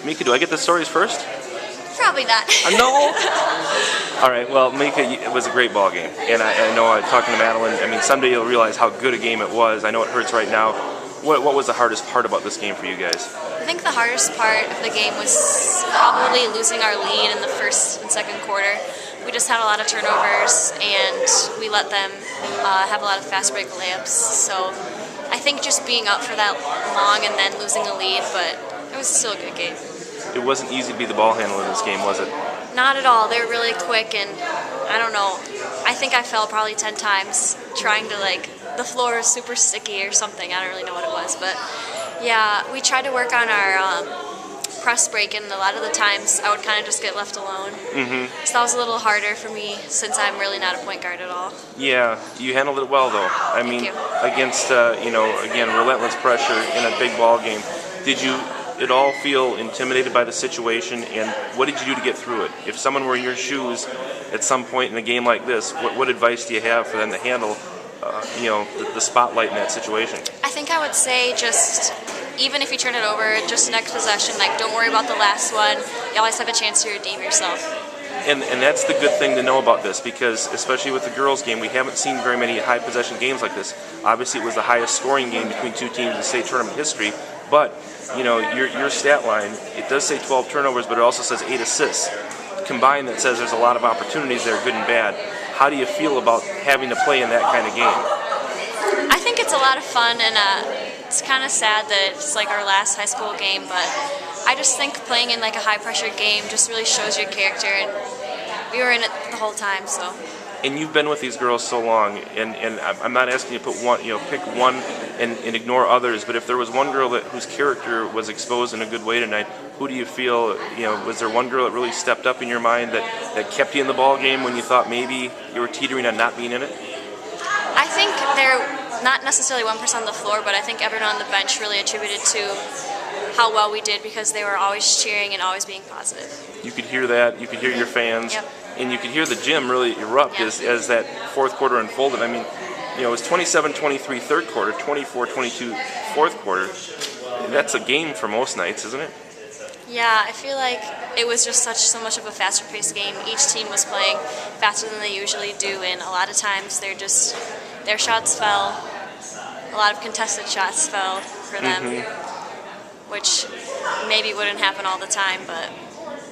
Mika, do I get the stories first? Probably not. No. All right. Well, Mika, it was a great ball game, and I know talking to Madeline. I mean, someday you'll realize how good a game it was. I know it hurts right now. What was the hardest part about this game for you guys? I think the hardest part of the game was probably losing our lead in the first and second quarter. We just had a lot of turnovers, and we let them have a lot of fast break layups. So I think just being up for that long and then losing a lead, but it was still a good game. It wasn't easy to be the ball handler in this game, was it? Not at all. They were really quick, and I don't know. I think I fell probably 10 times trying to, the floor is super sticky or something. I don't really know what it was, but yeah, we tried to work on our press break, and a lot of the times I would kind of just get left alone. So that was a little harder for me since I'm really not a point guard at all. Yeah, you handled it well, though. I mean, against, again, relentless pressure in a big ball game. Did you at all feel intimidated by the situation, and what did you do to get through it? If someone were in your shoes at some point in a game like this, what advice do you have for them to handle the spotlight in that situation? I think I would say just, even if you turn it over, just next possession, don't worry about the last one. You always have a chance to redeem yourself. And that's the good thing to know about this, because especially with the girls' game, we haven't seen very many high possession games like this. Obviously, it was the highest scoring game between two teams in state tournament history, but your stat line, it does say 12 turnovers, but it also says 8 assists. Combined, that says there's a lot of opportunities there, good and bad. How do you feel about having to play in that kind of game? I think it's a lot of fun, and it's kind of sad that it's our last high school game, but I just think playing in a high-pressure game just really shows your character, and we were in it the whole time, so. And you've been with these girls so long, and I'm not asking you to put one, pick one and ignore others, but if there was one girl whose character was exposed in a good way tonight, who do you feel, was there one girl that really stepped up in your mind that kept you in the ball game when you thought maybe you were teetering on not being in it? I think they're not necessarily one person on the floor, but I think everyone on the bench really attributed to how well we did because they were always cheering and always being positive. You could hear that, you could hear your fans. Yep. And you could hear the gym really erupt as that fourth quarter unfolded. I mean, it was 27-23 third quarter, 24-22 fourth quarter. That's a game for most nights, isn't it? Yeah, I feel like it was just so much of a faster paced game. Each team was playing faster than they usually do, and a lot of times their shots fell. A lot of contested shots fell for them, which maybe wouldn't happen all the time, but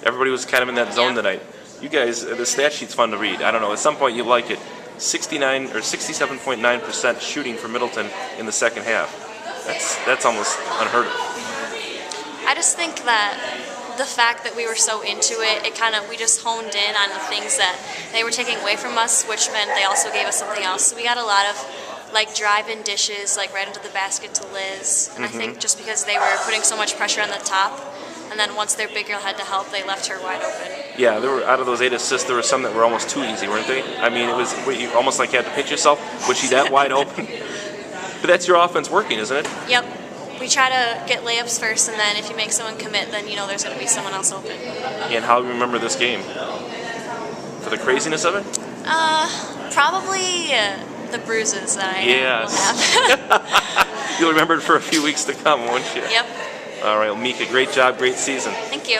everybody was kind of in that zone tonight. You guys, the stat sheet's fun to read. I don't know, at some point you like it. 69 or 67.9% shooting for Middleton in the second half. That's almost unheard of. I just think that the fact that we were so into it, we just honed in on the things that they were taking away from us, which meant they also gave us something else. So we got a lot of drive-in dishes, right into the basket to Liz. And I think just because they were putting so much pressure on the top, and then once their big girl had to help, they left her wide open. Yeah, there were, out of those 8 assists, there were some that were almost too easy, weren't they? I mean, it was you almost like you had to pinch yourself. Was she that wide open? But that's your offense working, isn't it? Yep. We try to get layups first, and then if you make someone commit, then there's going to be someone else open. And how do you remember this game? For the craziness of it? Probably the bruises that I will have. You'll remember it for a few weeks to come, won't you? Yep. All right, well, Mika, great job, great season. Thank you.